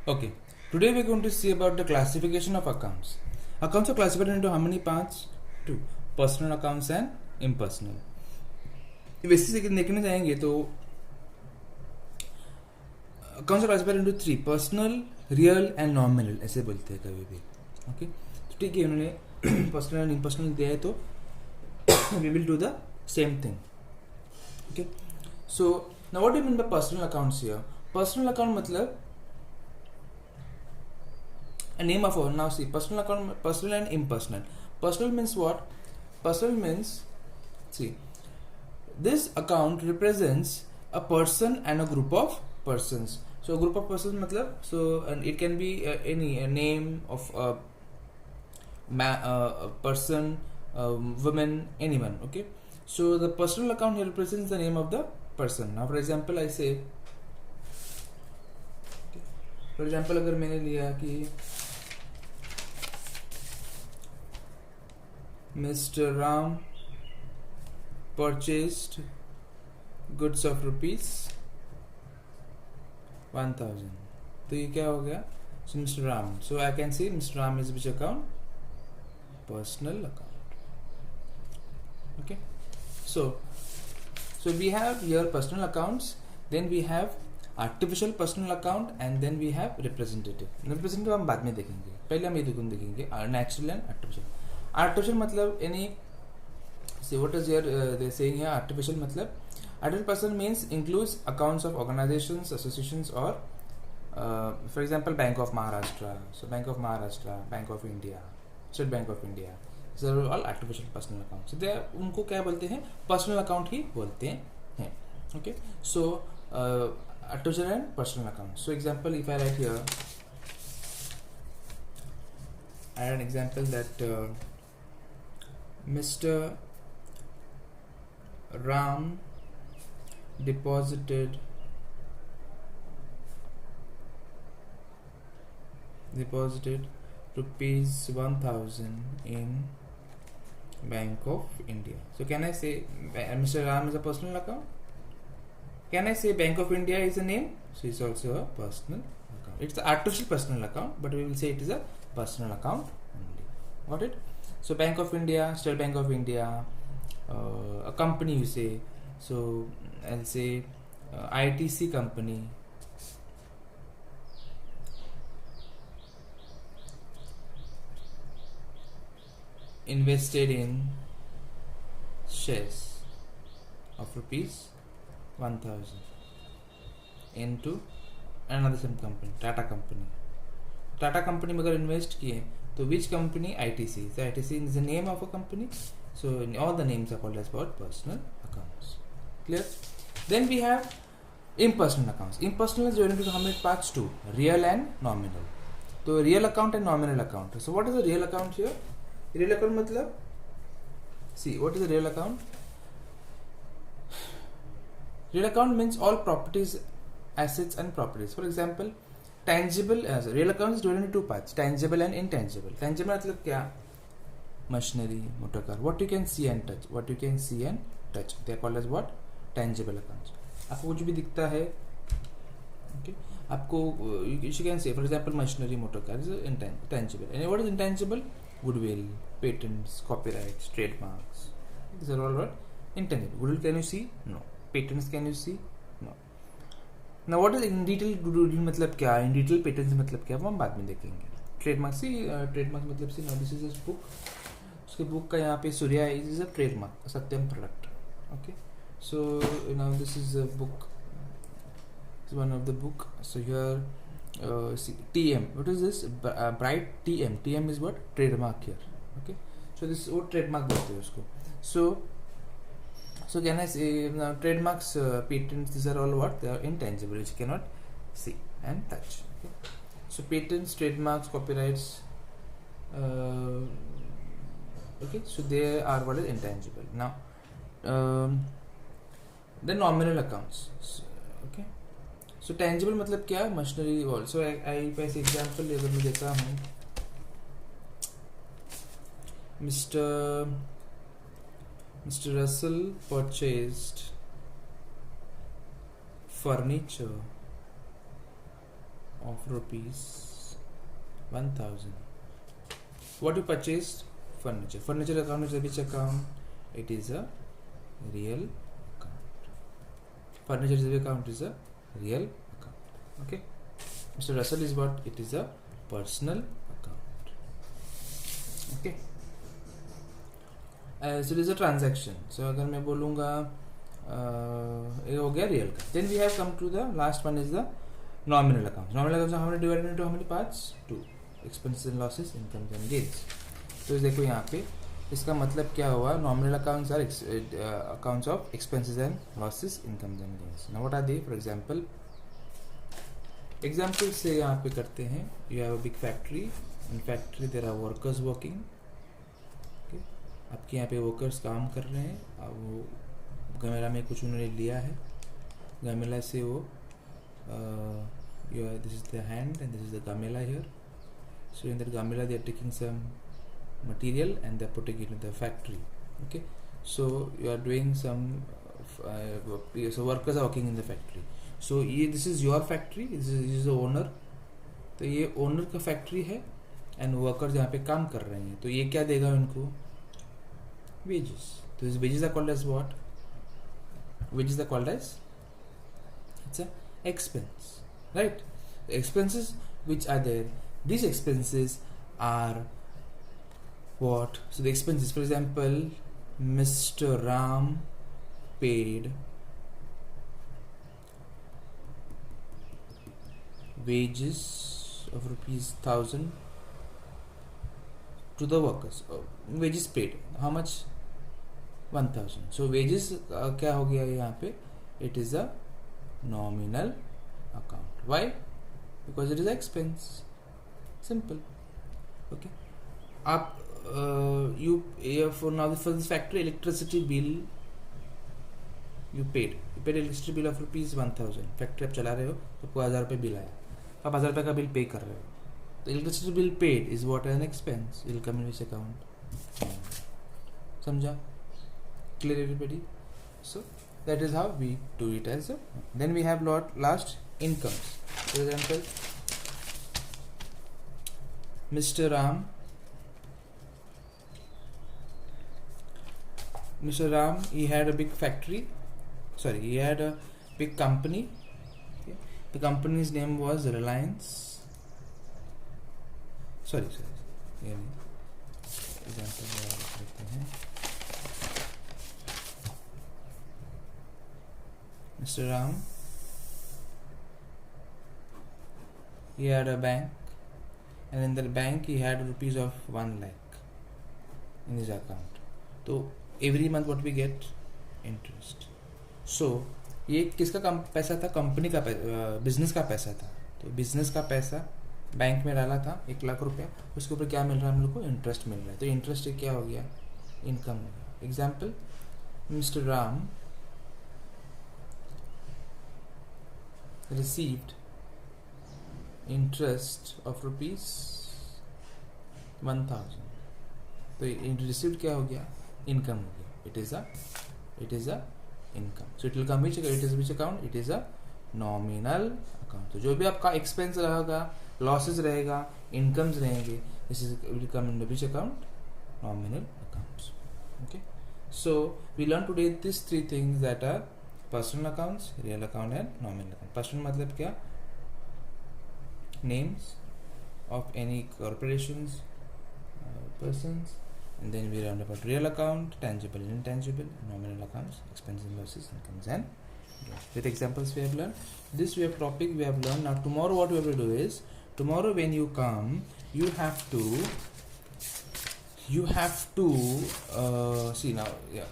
Okay, today we're going to see about the classification of accounts. Accounts are classified into how many parts? Two: personal accounts and impersonal. वैसे देखने जाएंगे तो accounts are classified into three: personal, real and nominal, ऐसे बोलते हैं कभी भी. Okay, तो ठीक है, उन्होंने पर्सनल एंड इम्पर्सनल दिया है तो we will do the same thing. Okay, so now what do you mean by personal accounts here? Personal account मतलब a name of our, now see, personal account, personal and impersonal. Personal means what? Personal means, see, this account represents a person and a group of persons. So a group of persons matlab, so and it can be any a name of a person, woman, anyone. Okay, so the personal account here represents the name of the person. Now for example I say, for example अगर मैंने लिया कि Mr. Ram purchased goods of ₹1000, तो ये क्या हो गया? So Mr. Ram, so I can say Mr. Ram is which account? Personal account. Okay, so we have here personal accounts, then we have artificial personal account and then we have representative हम बाद में देखेंगे, पहले हम ये देखेंगे natural and artificial. Artificial मतलब any, see what is here they saying here, artificial मतलब artificial person means includes accounts of organisations, associations और for example bank of Maharashtra, so bank of Maharashtra, bank of India, state bank of India, these are all artificial personal accounts. So they उनको क्या बोलते हैं? Personal account ही बोलते हैं. Okay, so artificial and personal accounts. So example, if I write here, I had an example that Mr. Ram deposited rupees 1000 in Bank of India. So can I say Mr. Ram is a personal account? Can I say Bank of India is a name? So it's also a personal account. It's an artificial personal account, but we will say it is a personal account only. Got it? So Bank of India, State Bank of India, a company you say. So I'll say ITC company. Invested in shares of ₹1000 into another some company, Tata company में अगर invest किए तो which company? ITC. So ITC is the name of a company. So all the names are called as personal accounts. Clear? Then we have impersonal accounts. Impersonal is divided into how many parts? Two: real and nominal. तो real account and nominal account. So what is a real account here? Real account मतलब, see, what is a real account? Real account means all properties, assets and properties. For example, tangible, real account is divided into two parts: tangible and intangible. Tangible मतलब क्या? Machinery, motor car, what you can see and touch. They are called as what? Tangible accounts. आपको कुछ भी दिखता है, okay, आपको you can say, for example, machinery, motor car is intangible. And what is intangible? Goodwill, patents, copyrights, trademarks. These are all what? Intangible. Goodwill can you see? No. Patents can you see? No. Now what is in detail goodwill मतलब क्या? In detail patents मतलब क्या? वो हम बाद में देखेंगे. Trademark, see, trademark मतलब see, now this is a book. उसके book का यहाँ पे Surya is a trademark, Satyam product. Okay. So now this is a book. This is one of the book. So here see, TM. What is this? Bright TM. TM is what? Trademark here. Okay. So this वो trademark बोलते हैं उसको. So can I say now trademarks, patents, these are all what? They are intangible, which you cannot see and touch. Okay. So patents, trademarks, copyrights, okay, so they are what is intangible. Now the nominal accounts. Okay, so tangible मतलब क्या? Machinery all. So I पैसे example अगर मैं देता हूँ, Mr. Russell purchased furniture of rupees 1000. What you purchased? Furniture. Furniture account is a which account? It is a real account. Furniture is a account is a real account. Okay. Mr. Russell is what? It is a personal account. Okay. So it is a transaction. So अगर मैं बोलूँगा ये हो गया real का. Then we have come to the last one is the nominal accounts. Nominal accounts how many divided into how many parts? 2. Expenses and losses, incomes and gains. तो देखो यहाँ पे इसका मतलब क्या हुआ? Nominal accounts are accounts of expenses and losses, incomes and gains. Now what are they? For example से यहाँ पे करते हैं. You have a big factory. In factory there are workers working. Okay. आपके यहाँ पे workers काम कर रहे हैं. अब वो गमेला में कुछ उन्होंने लिया है. गमेला से वो this is the hand and this is the gamela here. So in that gamela they are taking some material and they are putting it in the factory. Okay. So you are doing some so workers are working in the factory. So this is your factory. This is the owner. तो ये owner का factory है and workers यहाँ पे काम कर रहे हैं. तो ये क्या देगा उनको? वेजेस. तो इस wages are called as what? Wages are called as it's a expense, right? The expenses which are there, these expenses are what? So the expenses, for example, Mr. Ram paid wages of rupees 1000 to the workers. Wages paid, how much? 1000. So wages क्या हो गया यहाँ पे? It is a nominal account. Why? Because it is expense. Simple. Okay. आप for this factory electricity bill you paid electricity bill of rupees 1000. Factory आप चला रहे हो तो आपको 1000 रुपये बिल आया. आप 1000 रुपये का बिल पे कर रहे हो. तो electricity bill paid is what? An expense. It will come in which account? समझा? Clear everybody? So that is how we do it as a. Then we have last incomes. For example, Mr. Ram, he had a big factory. Sorry, he had a big company. Okay. The company's name was Reliance. Sorry. Example. Mr. Ram, he had a bank, and in that bank he had rupees of 1 lakh in his account. So every month what we get? Interest. So ये किसका पैसा था? Company का business का पैसा था. तो business का पैसा बैंक में डाला था 1 लाख रुपया. उसके ऊपर क्या मिल रहा है हम लोग को? इंटरेस्ट मिल रहा है. तो इंटरेस्ट क्या हो गया? इनकम हो गया. Example, mister Ram received interest of rupees 1000. तो received क्या हो गया? इनकम हो गया. It is a income. So it will come which account? It is a nominal account. तो जो भी आपका expense रहेगा, losses रहेगा, incomes रहेंगे, this is will come in which account? Nominal accounts. Okay. So we learned today these 3 things that are personal accounts, real account and nominal account. Personal मतलब क्या? Names of any corporations, persons, and then we learned about real account, tangible and intangible, nominal accounts, expenses and losses, incomes and with examples we have learned. This we have topic we have learned. Now tomorrow what we have to do is, tomorrow when you come, you have to see now,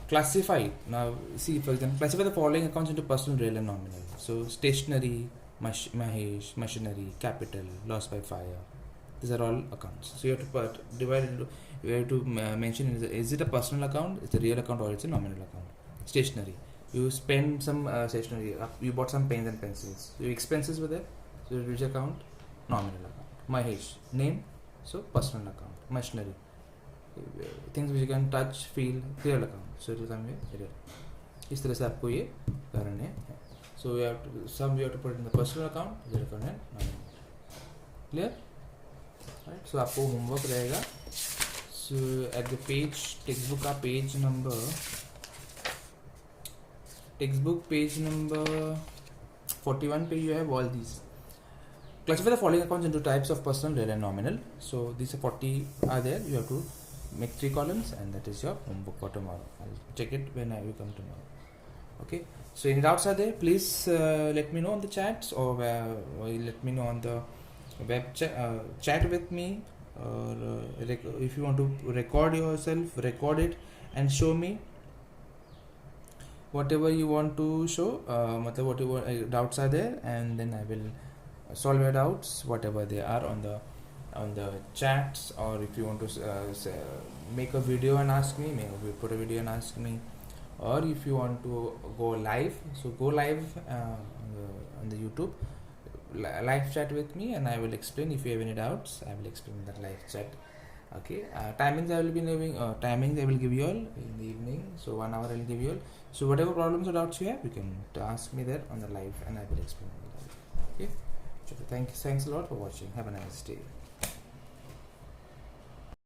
classify. Now see, for example, classify the following accounts into personal, real and nominal. So stationery, Mahesh, machinery, capital, loss by fire. These are all accounts. So you have to divide into, you have to mention, is it a personal account, it's a real account, or it's a nominal account. Stationery, you spend some stationery, you bought some pens and pencils, so your expenses were there, so which account? Nominal account. Mahesh, name, so personal account. Machinery, things which you can touch, feel, real account, so it will come here real. इस तरह से आपको ये करना है. So we have to, some we have to put in the personal account, real account and nominal. Clear? Right, so आपको homework रहेगा. So at the page, text book का पेज नंबर 41 पे you have all these. Classify the following accounts into types of personal, real and nominal. So these are 40 are there. You have to make 3 columns, and that is your homework for tomorrow. I'll check it when I will come tomorrow. Okay. So any doubts are there, please let me know on the chats, or let me know on the web chat with me, or if you want to record yourself, record it and show me whatever you want to show. Whatever doubts are there, and then I will solve your doubts whatever they are on the chats. Or if you want to make a video and ask me, put a video and ask me. Or if you want to go live, so go live on the YouTube live chat with me, and I will explain. If you have any doubts, I will explain in that live chat. Okay. Timings I will be giving, timings I will give you all in the evening, so 1 hour I will give you all. So whatever problems or doubts you have, you can ask me there on the live, and I will explain. Okay. Thanks a lot for watching. Have a nice day.